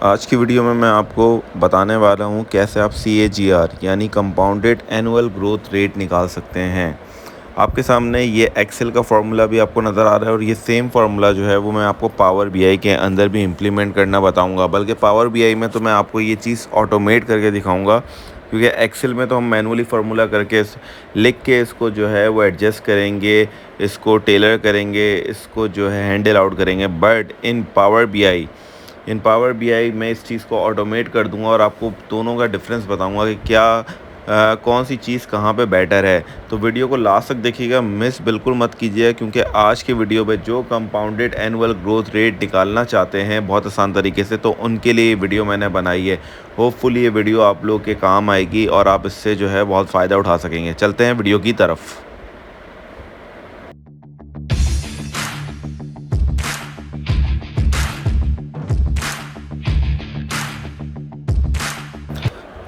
आज की वीडियो में मैं आपको बताने वाला हूँ कैसे आप CAGR यानी कंपाउंडेड एनुअल ग्रोथ रेट निकाल सकते हैं। आपके सामने ये एक्सेल का फार्मूला भी आपको नज़र आ रहा है और ये सेम फार्मूला जो है वो मैं आपको पावर बीआई के अंदर भी इम्प्लीमेंट करना बताऊँगा। बल्कि पावर बीआई में तो मैं आपको ये चीज़ ऑटोमेट करके दिखाऊँगा, क्योंकि एक्सेल में तो हम मैनुअली फार्मूला करके लिख के इसको जो है वो एडजस्ट करेंगे, इसको टेलर करेंगे, इसको जो है हैंडल आउट करेंगे। बट इन पावर बीआई मैं इस चीज़ को ऑटोमेट कर दूंगा और आपको दोनों का डिफरेंस बताऊंगा कि क्या कौन सी चीज़ कहाँ पे बेटर है। तो वीडियो को लास्ट तक देखिएगा, मिस बिल्कुल मत कीजिए, क्योंकि आज के वीडियो में जो कंपाउंडेड एनुअल ग्रोथ रेट निकालना चाहते हैं बहुत आसान तरीके से, तो उनके लिए ये वीडियो मैंने बनाई है। होपफुली ये वीडियो आप लोग के काम आएगी और आप इससे जो है बहुत फ़ायदा उठा सकेंगे। चलते हैं वीडियो की तरफ।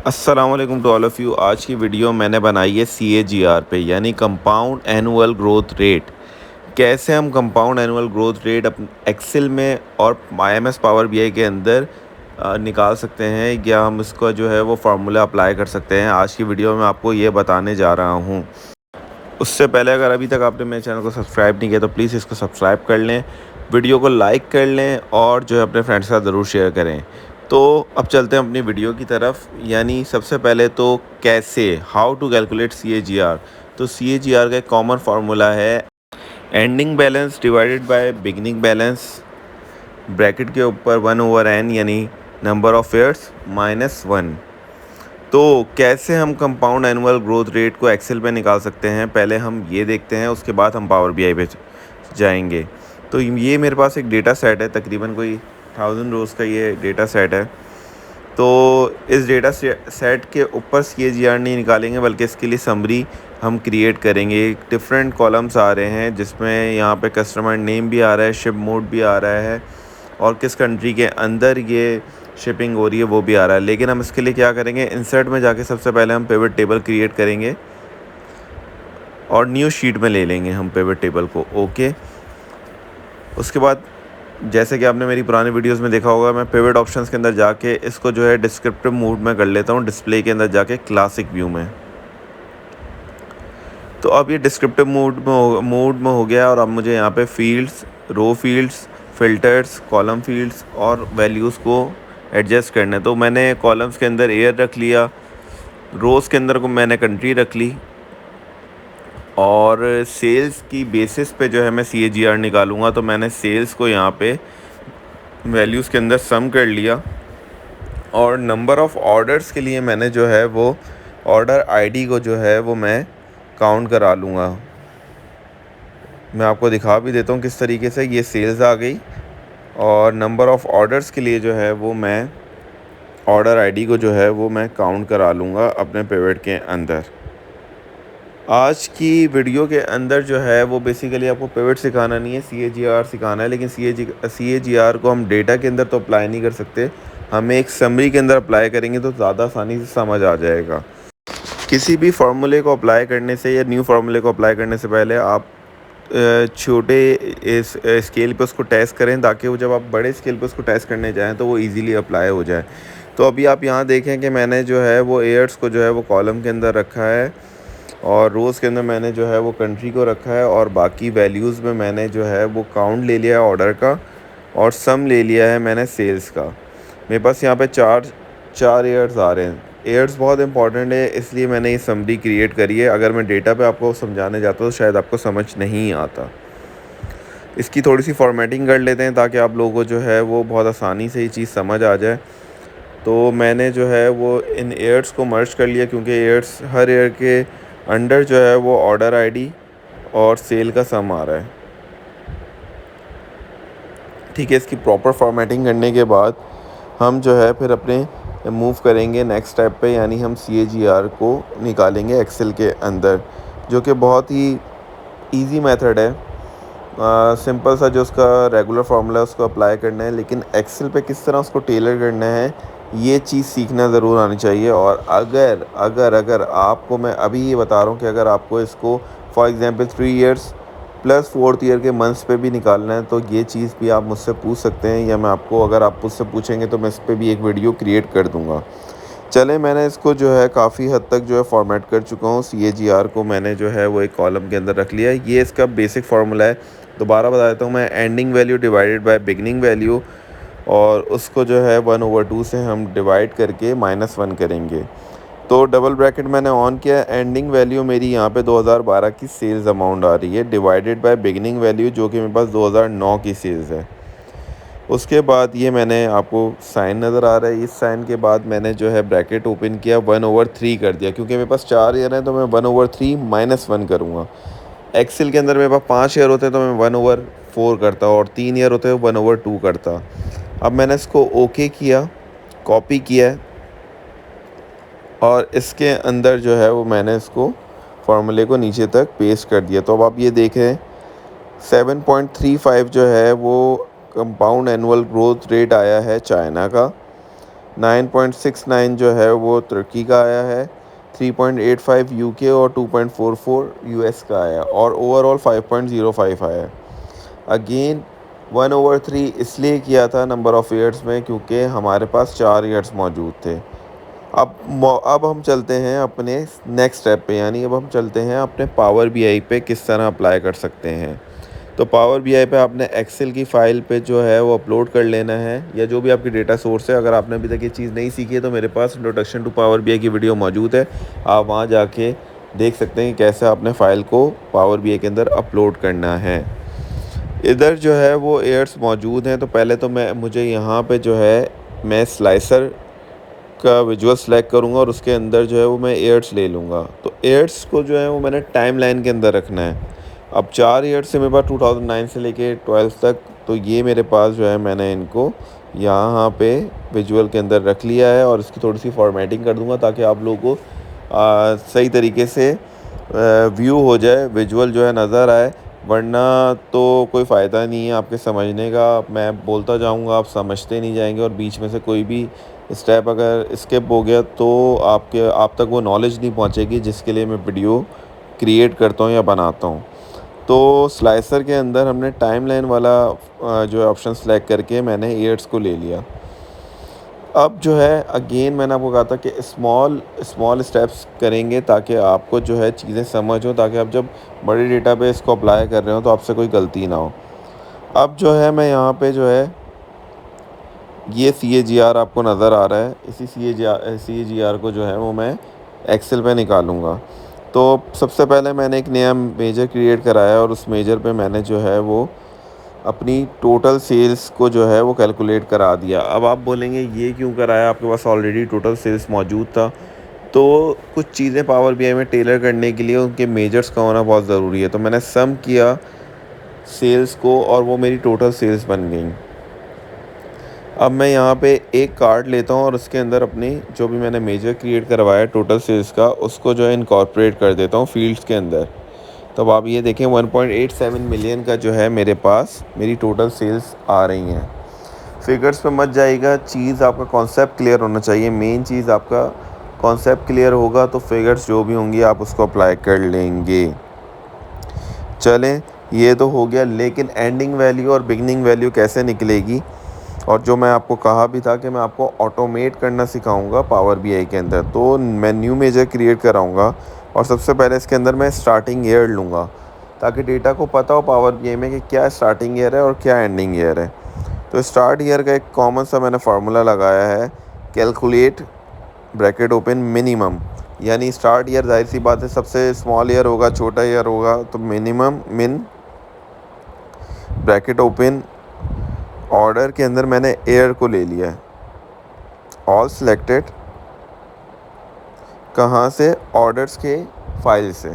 अस्सलामुअलैकुम टू ऑल ऑफ़ यू। आज की वीडियो मैंने बनाई है CAGR पे, यानी कंपाउंड एनुअल ग्रोथ रेट। कैसे हम कंपाउंड एनुअल ग्रोथ रेट अपने एक्सेल में और IMS पावर बीआई के अंदर निकाल सकते हैं, या हम इसका जो है वो फार्मूला अप्लाई कर सकते हैं। आज की वीडियो में आपको ये बताने जा रहा हूँ। उससे पहले अगर अभी तक आपने मेरे चैनल को सब्सक्राइब नहीं किया तो प्लीज़ इसको सब्सक्राइब कर लें, वीडियो को लाइक कर लें और जो है अपने फ्रेंड्स के साथ ज़रूर शेयर करें। तो अब चलते हैं अपनी वीडियो की तरफ। यानी सबसे पहले तो कैसे हाउ टू कैलकुलेट CAGR। तो CAGR का एक कॉमन फार्मूला है ending balance divided by beginning balance, bracket के ऊपर 1/n यानी नंबर ऑफ़ ईयर्स -1। तो कैसे हम कंपाउंड एनुअल ग्रोथ रेट को एक्सेल पे निकाल सकते हैं, पहले हम ये देखते हैं, उसके बाद हम पावर बीआई पे जाएंगे। तो ये मेरे पास एक डेटा सेट है, तकरीबन कोई 1000 रोज़ का ये डेटा सेट है। तो इस डेटा सेट के ऊपर CAGR नहीं निकालेंगे, बल्कि इसके लिए समरी हम क्रिएट करेंगे। डिफरेंट कॉलम्स आ रहे हैं, जिसमें यहाँ पे कस्टमर नेम भी आ रहा है, शिप मोड भी आ रहा है, और किस कंट्री के अंदर ये शिपिंग हो रही है वो भी आ रहा है। लेकिन हम इसके लिए क्या करेंगे, इंसर्ट में जाके सबसे पहले हम पिवट टेबल क्रिएट करेंगे और न्यू शीट में ले लेंगे हम पिवट टेबल को। ओके, उसके बाद जैसे कि आपने मेरी पुरानी वीडियोस में देखा होगा, मैं पिवट ऑप्शंस के अंदर जाके इसको जो है डिस्क्रिप्टिव मोड में कर लेता हूँ, डिस्प्ले के अंदर जाके क्लासिक व्यू में। तो अब ये डिस्क्रिप्टिव मोड में हो गया, और अब मुझे यहाँ पे फील्ड्स, रो फील्ड्स, फ़िल्टर्स, कॉलम फील्ड्स और वैल्यूज़ को एडजस्ट करना है। तो मैंने कॉलम्स के अंदर ईयर रख लिया, रोज़ के अंदर को मैंने कंट्री रख ली, और सेल्स की बेसिस पे जो है मैं CAGR निकालूंगा। तो मैंने सेल्स को यहाँ पे वैल्यूज़ के अंदर सम कर लिया, और नंबर ऑफ़ ऑर्डर्स के लिए मैंने जो है वो ऑर्डर ID को जो है वो मैं काउंट करा लूँगा। मैं आपको दिखा भी देता हूँ किस तरीके से। ये सेल्स आ गई, और नंबर ऑफ़ ऑर्डर्स के लिए जो है वो मैं ऑर्डर ID को जो है वो मैं काउंट करा लूँगा अपने पिवट के अंदर। आज की वीडियो के अंदर जो है वो बेसिकली आपको पिवट सिखाना नहीं है, CAGR सिखाना है। लेकिन CAGR को हम डेटा के अंदर तो अप्लाई नहीं कर सकते, हमें एक समरी के अंदर अप्लाई करेंगे तो ज़्यादा आसानी से समझ आ जाएगा। किसी भी फार्मूले को अप्लाई करने से या न्यू फार्मूले को अप्लाई करने से पहले आप छोटे इस स्केल पे उसको टेस्ट करें, ताकि वो जब आप बड़े स्केल पे उसको टेस्ट करने जाएं तो वो इजीली अप्लाई हो जाए। तो अभी आप यहाँ देखें कि मैंने जो है वो ईयर्स को जो है वो कॉलम के अंदर रखा है, और रोज़ के अंदर मैंने जो है वो कंट्री को रखा है, और बाकी वैल्यूज़ में मैंने जो है वो काउंट ले लिया है ऑर्डर का, और सम ले लिया है मैंने सेल्स का। मेरे पास यहाँ पे चार ईयर्स आ रहे हैं। ईयर्स बहुत इंपॉर्टेंट है, इसलिए मैंने ये समरी क्रिएट करी है। अगर मैं डेटा पे आपको समझाने जाता तो शायद आपको समझ नहीं आता। इसकी थोड़ी सी फॉर्मेटिंग कर लेते हैं, ताकि आप लोगों को जो है वो बहुत आसानी से ये चीज़ समझ आ जाए। तो मैंने जो है वो इन ईयर्स को मर्ज कर लिया, क्योंकि ईयर्स हर ईयर के अंडर जो है वो ऑर्डर ID और सेल का सम आ रहा है। ठीक है, इसकी प्रॉपर फॉर्मेटिंग करने के बाद हम जो है फिर अपने मूव करेंगे नेक्स्ट स्टेप पे, यानी हम CAGR को निकालेंगे एक्सेल के अंदर, जो कि बहुत ही इजी मेथड है। सिंपल सा जो उसका रेगुलर फार्मूला है उसको अप्लाई करना है, लेकिन एक्सेल पे किस तरह उसको टेलर करना है ये चीज़ सीखना ज़रूर आनी चाहिए। और अगर अगर अगर आपको मैं अभी ये बता रहा हूँ कि अगर आपको इसको for example 3 years plus 4th year के मंथ्स पे भी निकालना है, तो ये चीज़ भी आप मुझसे पूछ सकते हैं, या मैं आपको, अगर आप मुझसे पूछेंगे तो मैं इस पे भी एक वीडियो क्रिएट कर दूँगा। चलें, मैंने इसको जो है काफ़ी हद तक जो है फॉर्मेट कर चुका हूँ। CAGR को मैंने जो है वो एक कॉलम के अंदर रख लिया है। ये इसका बेसिक फार्मूला है। दोबारा बता देता हूँ मैं, ending value divided by beginning value, और उसको जो है 1/2 से हम डिवाइड करके -1 करेंगे। तो डबल ब्रैकेट मैंने ऑन किया, एंडिंग वैल्यू मेरी यहाँ पे 2012 की सेल्स अमाउंट आ रही है, डिवाइडेड बाय बिगिनिंग वैल्यू जो कि मेरे पास 2009 की सेल्स है। उसके बाद ये मैंने आपको साइन नज़र आ रहा है, इस साइन के बाद मैंने जो है ब्रैकेट ओपन किया, 1/3 कर दिया, क्योंकि मेरे पास 4 ईयर हैं तो मैं 1/3 -1 करूँगा। एक्सेल के अंदर मेरे पास 5 ईयर होते हैं तो मैं 1/4 करता, और 3 ईयर होते हैं 1/2 करता। अब मैंने इसको ओके किया, कॉपी किया है, और इसके अंदर जो है वो मैंने इसको फार्मूले को नीचे तक पेस्ट कर दिया। तो अब आप ये देखें, 7.35 जो है वो कंपाउंड एनुअल ग्रोथ रेट आया है चाइना का, 9.69 जो है वो तुर्की का आया है, 3.85 यूके और 2.44 यूएस का आया, और ओवरऑल 5.05 आया। अगेन 1/3 इसलिए किया था नंबर ऑफ़ ईयर्स में, क्योंकि हमारे पास 4 ईयर्स मौजूद थे। अब हम चलते हैं अपने नेक्स्ट स्टेप पे, यानी अब हम चलते हैं अपने पावर बीआई पे किस तरह अप्लाई कर सकते हैं। तो पावर बीआई पे आपने एक्सेल की फ़ाइल पे जो है वो अपलोड कर लेना है, या जो भी आपकी डेटा सोर्स है। अगर आपने अभी तक ये चीज़ नहीं सीखी है तो मेरे पास इंट्रोडक्शन टू पावर बीआई की वीडियो मौजूद है, आप वहाँ जाके देख सकते हैं कि कैसे आपने फ़ाइल को पावर बीआई के अंदर अपलोड करना है। इधर जो है वो एयर्स मौजूद हैं, तो पहले तो मुझे यहाँ पे जो है मैं स्लाइसर का विजुअल सेलेक्ट करूँगा, और उसके अंदर जो है वो मैं एयर्स ले लूँगा। तो एयर्स को जो है वो मैंने टाइम लाइन के अंदर रखना है। अब 4 ईयर्स से मेरे पास 2009 से लेके 12 तक, तो ये मेरे पास जो है मैंने इनको यहाँ पे विजुअल के अंदर रख लिया है, और इसकी थोड़ी सी फॉर्मेटिंग कर दूँगा ताकि आप लोगों को सही तरीके से व्यू हो जाए, विजुअल जो है नज़र आए। वरना तो कोई फ़ायदा नहीं है आपके समझने का, मैं बोलता जाऊँगा, आप समझते नहीं जाएंगे, और बीच में से कोई भी स्टेप अगर स्किप हो गया तो आप तक वो नॉलेज नहीं पहुंचेगी जिसके लिए मैं वीडियो क्रिएट करता हूं या बनाता हूं। तो स्लाइसर के अंदर हमने टाइमलाइन वाला जो है ऑप्शन सेलेक्ट करके मैंने ईयर्स को ले लिया। अब जो है अगेन मैंने आपको कहा था कि स्मॉल स्टेप्स करेंगे ताकि आपको जो है चीज़ें समझ हो, ताकि आप जब बड़े डेटाबेस को अप्लाई कर रहे हो तो आपसे कोई गलती ना हो। अब जो है मैं यहाँ पे जो है ये CAGR आपको नज़र आ रहा है, इसी CAGR को जो है वो मैं एक्सेल पे निकालूंगा। तो सबसे पहले मैंने एक नया मेजर क्रिएट कराया, और उस मेजर पे मैंने जो है वो अपनी टोटल सेल्स को जो है वो कैलकुलेट करा दिया। अब आप बोलेंगे ये क्यों कराया, आपके पास ऑलरेडी टोटल सेल्स मौजूद था। तो कुछ चीज़ें पावर बीआई में टेलर करने के लिए उनके मेजर्स का होना बहुत ज़रूरी है। तो मैंने सम किया सेल्स को, और वो मेरी टोटल सेल्स बन गई। अब मैं यहाँ पे एक कार्ड लेता हूँ, और उसके अंदर अपनी जो भी मैंने मेजर क्रिएट करवाया टोटल सेल्स का, उसको जो है इनकॉर्पोरेट कर देता हूँ फील्ड्स के अंदर। तो अब आप ये देखें 1.87 मिलियन का जो है मेरे पास मेरी टोटल सेल्स आ रही हैं। फिगर्स पे मत जाइएगा, चीज़ आपका कॉन्सेप्ट क्लियर होना चाहिए। मेन चीज़ आपका कॉन्सेप्ट क्लियर होगा तो फिगर्स जो भी होंगी आप उसको अप्लाई कर लेंगे। चलें, ये तो हो गया, लेकिन एंडिंग वैल्यू और बिगनिंग वैल्यू कैसे निकलेगी, और जो मैं आपको कहा भी था कि मैं आपको ऑटोमेट करना सिखाऊंगा पावर बीआई के अंदर। तो मैं न्यू मेजर क्रिएट कराऊंगा, और सबसे पहले इसके अंदर मैं स्टार्टिंग ईयर लूँगा ताकि डेटा को पता हो पावर बीआई में कि क्या स्टार्टिंग ईयर है और क्या एंडिंग ईयर है। तो स्टार्ट ईयर का एक कॉमन सा मैंने फार्मूला लगाया है, कैलकुलेट ब्रैकेट ओपन मिनिमम, यानी स्टार्ट ईयर जाहिर सी बात है सबसे स्मॉल ईयर होगा, छोटा ईयर होगा, तो मिनिमम मिन ब्रैकेट ओपन ऑर्डर के अंदर मैंने एयर को ले लिया है, ऑल सिलेक्टेड, कहाँ से, ऑर्डर्स के फाइल से।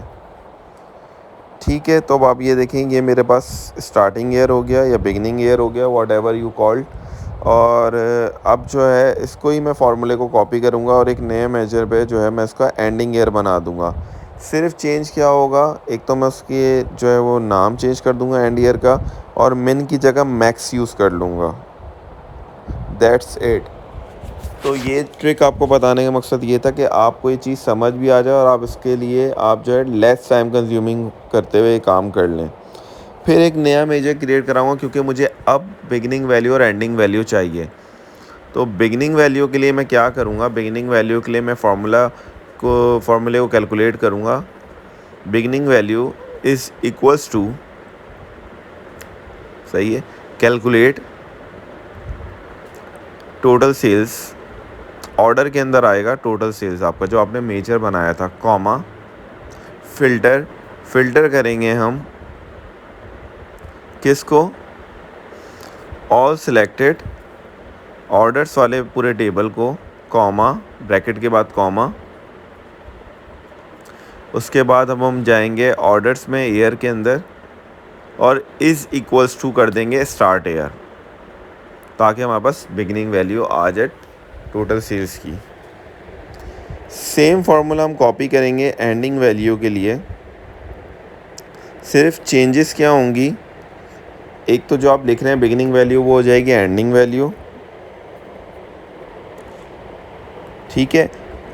ठीक है, तो अब आप ये देखेंगे ये मेरे पास स्टार्टिंग ईयर हो गया या बिगनिंग ईयर हो गया, वॉट एवर यू कॉल्ड। और अब जो है इसको ही मैं फार्मूले को कॉपी करूँगा, और एक नए मेजर पे जो है मैं इसका एंडिंग ईयर बना दूँगा। सिर्फ चेंज क्या होगा, एक तो मैं उसके जो है वो नाम चेंज कर दूँगा एंड ईयर का, और मिन की जगह मैक्स यूज़ कर लूँगा। That's it. तो ये ट्रिक आपको बताने का मकसद ये था कि आपको ये चीज़ समझ भी आ जाए, और आप इसके लिए आप जो है लेस टाइम कंज्यूमिंग करते हुए काम कर लें। फिर एक नया मेजर क्रिएट कराऊंगा क्योंकि मुझे अब बिगिनिंग वैल्यू और एंडिंग वैल्यू चाहिए। तो बिगिनिंग वैल्यू के लिए मैं क्या करूंगा, बिगिनिंग वैल्यू के लिए मैं फार्मूले को कैलकुलेट करूंगा। Beginning value is equals to, सही है, कैलकुलेट टोटल सेल्स, ऑर्डर के अंदर आएगा टोटल सेल्स आपका जो आपने मेजर बनाया था, कॉमा फिल्टर करेंगे हम किसको, ऑल सिलेक्टेड ऑर्डर्स वाले पूरे टेबल को, कॉमा ब्रैकेट के बाद कॉमा। उसके बाद अब हम जाएंगे ऑर्डर्स में ईयर के अंदर और इज़ इक्वल्स टू कर देंगे स्टार्ट ईयर, ताकि हमारे पास बिगिनिंग वैल्यू आ जाए टोटल सेल्स की। सेम फार्मूला हम कॉपी करेंगे एंडिंग वैल्यू के लिए। सिर्फ चेंजेस क्या होंगी, एक तो जो आप लिख रहे हैं बिगिनिंग वैल्यू वो हो जाएगी एंडिंग वैल्यू, ठीक है।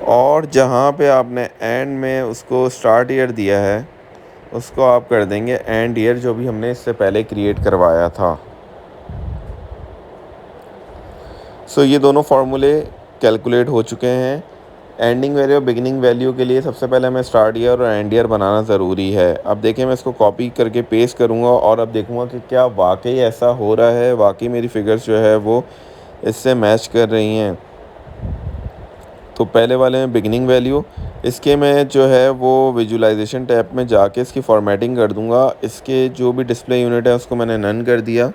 और जहाँ पे आपने एंड में उसको स्टार्ट ईयर दिया है उसको आप कर देंगे एंड ईयर, जो भी हमने इससे पहले क्रिएट करवाया था। सो ये दोनों फार्मूले कैलकुलेट हो चुके हैं। एंडिंग वैल्यू और बिगिनिंग वैल्यू के लिए सबसे पहले हमें स्टार्ट ईयर और एंड ईयर बनाना ज़रूरी है। अब देखिए मैं इसको कॉपी करके पेस्ट करूँगा और अब देखूँगा कि क्या वाकई ऐसा हो रहा है, वाकई मेरी फिगर्स जो है वो इससे मैच कर रही हैं। तो पहले वाले में बिगिनिंग वैल्यू, इसके मैं जो है वो विजुलाइजेशन टैब में जाके इसकी फॉर्मेटिंग कर दूंगा। इसके जो भी डिस्प्ले यूनिट है उसको मैंने नन कर दिया।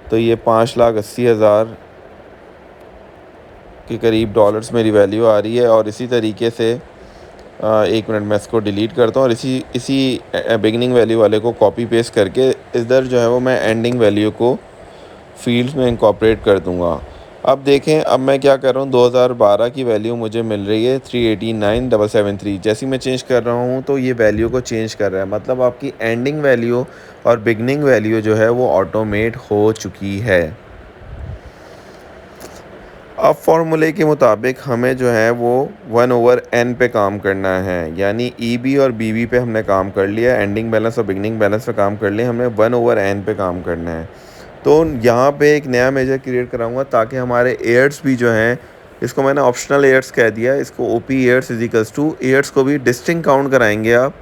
तो ये 5,80,000 के करीब डॉलर्स मेरी वैल्यू आ रही है। और इसी तरीके से 1 मिनट में इसको डिलीट करता हूँ और इसी बिगिनिंग वैल्यू वाले को कॉपी पेस्ट करके इधर जो है वो मैं एंडिंग वैल्यू को फील्ड्स में इंकॉर्पोरेट कर दूंगा। अब देखें, अब मैं क्या कर रहा हूँ, 2012 की वैल्यू मुझे मिल रही है 389,773। जैसे मैं चेंज कर रहा हूँ तो ये वैल्यू को चेंज कर रहा है, मतलब आपकी एंडिंग वैल्यू और बिगनिंग वैल्यू जो है वो ऑटोमेट हो चुकी है। अब फॉर्मूले के मुताबिक हमें जो है वो 1/n पे काम करना है, यानी EB और BB पे हमने काम कर लिया, एंडिंग बैलेंस और बिगनिंग बैलेंस पे काम कर लिया, हमने 1/n पे काम करना है। तो यहाँ पे एक नया मेजर क्रिएट कराऊंगा ताकि हमारे एयर्स भी जो हैं, इसको मैंने ऑप्शनल एयर्स कह दिया, इसको OP years is equals to, years को भी डिस्टिंक्ट काउंट कराएंगे आप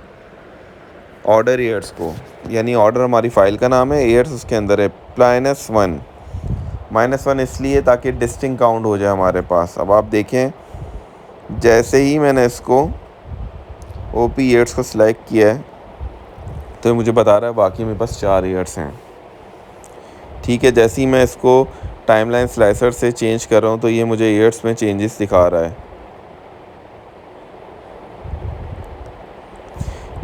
ऑर्डर एयर्स को, यानी ऑर्डर हमारी फाइल का नाम है, एयर्स उसके अंदर है -1 इसलिए ताकि डिस्टिंक्ट काउंट हो जाए हमारे पास। अब आप देखें जैसे ही मैंने इसको OP एयर्स को सिलेक्ट किया है तो मुझे बता रहा है बाकी मेरे पास 4 एयर्स हैं, ठीक है। जैसे ही मैं इसको टाइमलाइन स्लाइसर से चेंज कर रहा हूँ तो ये मुझे ईयर्स में चेंजेस दिखा रहा है।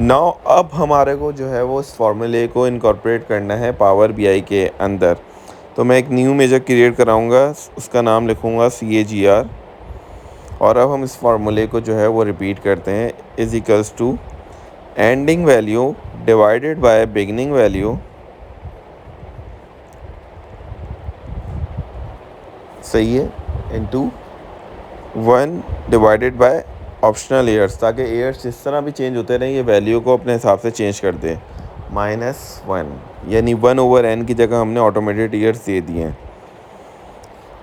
नाउ अब हमारे को जो है वो इस फार्मूले को इनकॉर्पोरेट करना है पावर BI के अंदर। तो मैं एक न्यू मेजर क्रिएट कराऊंगा, उसका नाम लिखूंगा CAGR। और अब हम इस फार्मूले को जो है वो रिपीट करते हैं, is equals to ending value divided by beginning value, सही है, into 1 divided by optional years, ताकि एयर्स जिस तरह भी चेंज होते रहें ये वैल्यू को अपने हिसाब से चेंज कर दे। -1 यानी 1/n की जगह हमने ऑटोमेटेड एयर्स दे दिए हैं।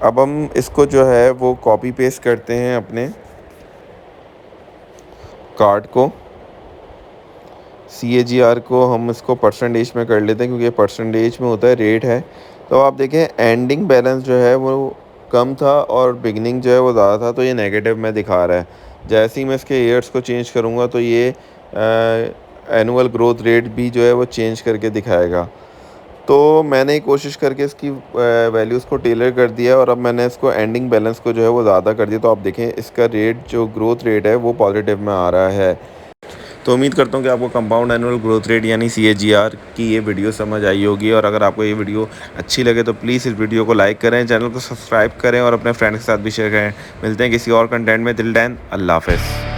अब हम इसको जो है वो कॉपी पेस्ट करते हैं अपने कार्ड को, CAGR को हम इसको परसेंटेज में कर लेते हैं क्योंकि परसेंटेज में होता है, रेट है। तो आप देखें एंडिंग बैलेंस जो है वो कम था और बिगनिंग जो है वो ज़्यादा था, तो ये नेगेटिव में दिखा रहा है। जैसे ही मैं इसके ईयर्स को चेंज करूँगा तो ये एनुअल ग्रोथ रेट भी जो है वो चेंज करके दिखाएगा। तो मैंने कोशिश करके इसकी वैल्यूज़ को टेलर कर दिया और अब मैंने इसको एंडिंग बैलेंस को जो है वो ज़्यादा कर दिया। तो आप देखें इसका रेट जो ग्रोथ रेट है वो पॉजिटिव में आ रहा है। तो उम्मीद करता हूँ कि आपको कंपाउंड एनुअल ग्रोथ रेट यानी CAGR की ये वीडियो समझ आई होगी। और अगर आपको ये वीडियो अच्छी लगे तो प्लीज़ इस वीडियो को लाइक करें, चैनल को सब्सक्राइब करें और अपने फ्रेंड्स के साथ भी शेयर करें। मिलते हैं किसी और कंटेंट में, टिल देन अल्लाह हाफ़िज़।